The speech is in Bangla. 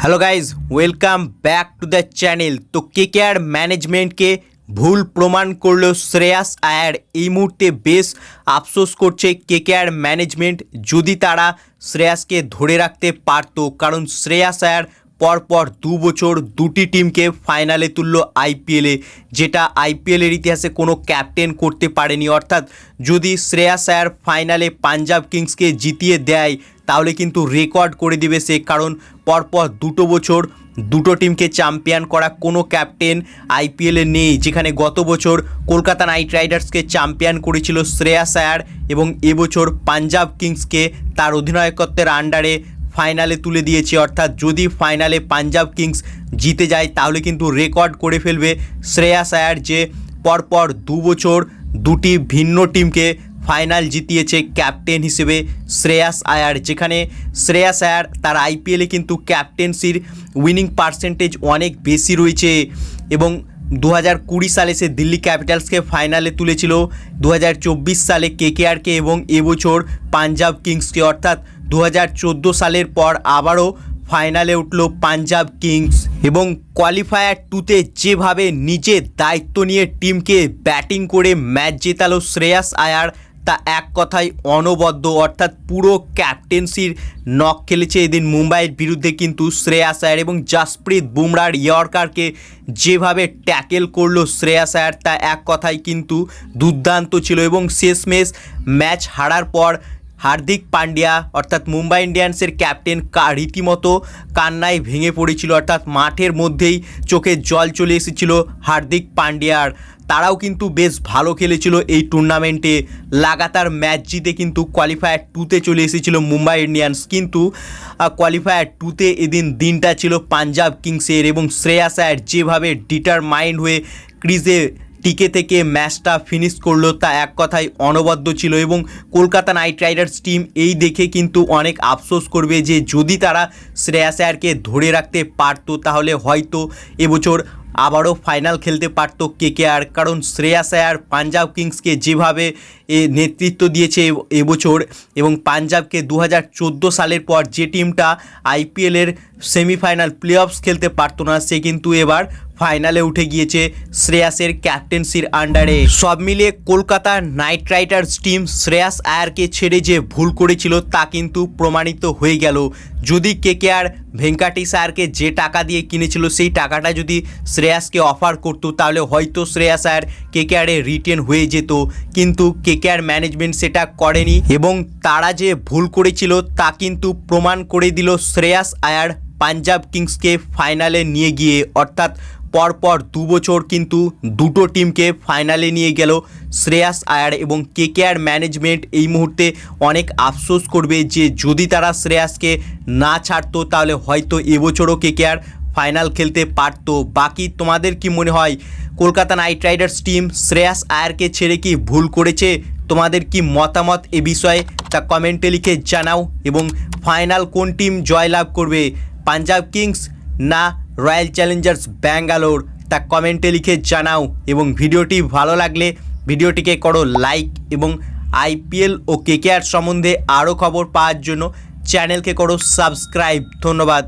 Hello guys welcome back to the channel. तो केकेआर मैनेजमेंट के ভুল প্রমাণ করলো শ্রেয়াস আয়ার। এই মুহূর্তে বেশ আফসোস করছে কেকেআর ম্যানেজমেন্ট। যদি তারা শ্রেয়াসকে ধরে রাখতে পারতো, কারণ শ্রেয়াস আয়ার পরপর 2 বছর দুটি টিমকে ফাইনালে তুললো আইপিএলে, যেটা আইপিএলের ইতিহাসে কোনো ক্যাপ্টেন করতে পারেনি। অর্থাৎ যদি শ্রেয়াস আয়ার ফাইনালে পাঞ্জাব কিংসকে জিতিয়ে দেয় তাহলে কিন্তু রেকর্ড করে দিবে সে, কারণ পরপর 2 বছর দুটো টিমকে চ্যাম্পিয়ন করা কোনো ক্যাপ্টেন আইপিএলে নেই। যেখানে গত বছর কলকাতা নাইট রাইডার্সকে চ্যাম্পিয়ন করেছিল শ্রেয়াস আয়ার এবং এবছর পাঞ্জাব কিংসকে তার অধিনায়কত্বের আন্ডারে ফাইনালে তুলে দিয়েছে। অর্থাৎ যদি ফাইনালে পাঞ্জাব কিংস জিতে যায় তাহলে কিন্তু রেকর্ড করে ফেলবে শ্রেয়াস আয়ার, যে পরপর 2 বছর দুটি ভিন্ন টিমকে ফাইনাল জিতিয়েছে ক্যাপ্টেন হিসেবে শ্রেয়াস আয়ার। যেখানে শ্রেয়াস আয়ার তার আইপিএলে কিন্তু ক্যাপ্টেন্সির উইনিং পার্সেন্টেজ অনেক বেশি রয়েছে এবং 2020 সালে সে দিল্লি ক্যাপিটালসকে ফাইনালে তুলেছিল, 2024 সালে কেকেআরকে এবং এবছর পাঞ্জাব কিংসকে। অর্থাৎ 2014 সালের পর আবারও ফাইনালে উঠল পাঞ্জাব কিংস এবং কোয়ালিফায়ার 2তে যেভাবে নিজের দায়িত্ব নিয়ে টিমকে ব্যাটিং করে ম্যাচ জেতালো শ্রেয়াস আয়ার, তা এক কথায় অনবদ্য। অর্থাৎ পুরো ক্যাপ্টেন্সির নক খেলেছে এদিন মুম্বাইয়ের বিরুদ্ধে কিন্তু শ্রেয়াস আয়ার, এবং জাসপ্রীত বুমরার ইয়র্কারকে যেভাবে ট্যাকেল করলো শ্রেয়াস আয়ার তা এক কথায় কিন্তু দুর্দান্ত ছিল। এবং শেষমেশ ম্যাচ হারার পর হার্দিক পান্ডিয়া অর্থাৎ মুম্বাই ইন্ডিয়ান্সের ক্যাপ্টেন রীতিমতো কান্নায় ভেঙে পড়েছিল। অর্থাৎ মাঠের মধ্যেই চোখে জল চলে এসেছিল হার্দিক পান্ডিয়ার। তারাও কিন্তু বেশ ভালো খেলেছিল এই টুর্নামেন্টে, লাগাতার ম্যাচ জিতে কিন্তু কোয়ালিফায়ার 2তে চলে এসেছিল মুম্বাই ইন্ডিয়ান্স। কিন্তু কোয়ালিফায়ার 2তে এদিন দিনটা ছিল পাঞ্জাব কিংসের এবং শ্রেয়াস আয়ার যেভাবে ডিটারমাইন্ড হয়ে ক্রিজে টিকে থেকে ম্যাচটা ফিনিশ করলো তা এক কথায় অনবদ্য ছিল। এবং কলকাতা নাইট রাইডার্স টিম এই দেখে কিন্তু অনেক আফসোস করবে যে যদি তারা শ্রেয়াস আয়ারকে ধরে রাখতে পারতো তাহলে হয়তো এবছর আবারও ফাইনাল খেলতে পারতো কেকেআর। কারণ শ্রেয়াস আয়ার পাঞ্জাব কিংসকে যেভাবে নেতৃত্ব দিয়েছে এবছর এবং পাঞ্জাবকে 2014 সালের পর যে টিমটা আইপিএলের সেমিফাইনাল প্লে অফস খেলতে পারতো না, সে কিন্তু এবার ফাইনালে উঠে গিয়েছে শ্রেয়াসের ক্যাপ্টেন্সির আন্ডারে। সব মিলিয়ে Kolkata Knight Riders team Shreyas আয়ারকে ছেড়ে যে ভুল করেছিল তা কিন্তু প্রমাণিত হয়ে গেল। যদি কেকেআর ভেঙ্কাটেশ আয়ারকে যে টাকা দিয়ে কিনেছিল সেই টাকাটা যদি শ্রেয়াসকে অফার করতো তাহলে হয়তো শ্রেয়াস আয়ার কেকেআরে রিটেন হয়ে যেত, কিন্তু কেকেআর ম্যানেজমেন্ট সেটা করেনি এবং তারা যে ভুল করেছিল তা কিন্তু প্রমাণ করে দিল শ্রেয়াস আয়ার পাঞ্জাব কিংসকে ফাইনালে নিয়ে গিয়ে। অর্থাৎ পরপর 2 বছর কিন্তু দুটো টিমকে ফাইনালে নিয়ে গেল শ্রেয়াস আয়ার এবং কেকেআর ম্যানেজমেন্ট এই মুহূর্তে অনেক আফসোস করবে যে যদি তারা শ্রেয়াসকে না ছাড়তো তাহলে হয়তো এবছরও কেকেআর ফাইনাল খেলতে পারতো। বাকি তোমাদের কি মনে হয়, Kolkata Knight Riders team Shreyas আয়ারকে ছেড়ে কি ভুল করেছে? তোমাদের কি মতামত এ বিষয়ে তা কমেন্টে লিখে জানাও। এবং ফাইনাল কোন টিম জয়লাভ করবে, পাঞ্জাব কিংস না রয়্যাল চ্যালেঞ্জার্স ব্যাঙ্গালোর, তা কমেন্টে লিখে জানাও। এবং ভিডিওটি ভালো লাগলে ভিডিওটিকে করো লাইক এবং আইপিএল ও কেকেআর সম্বন্ধে আরও খবর পাওয়ার জন্য চ্যানেলকে করো সাবস্ক্রাইব। ধন্যবাদ।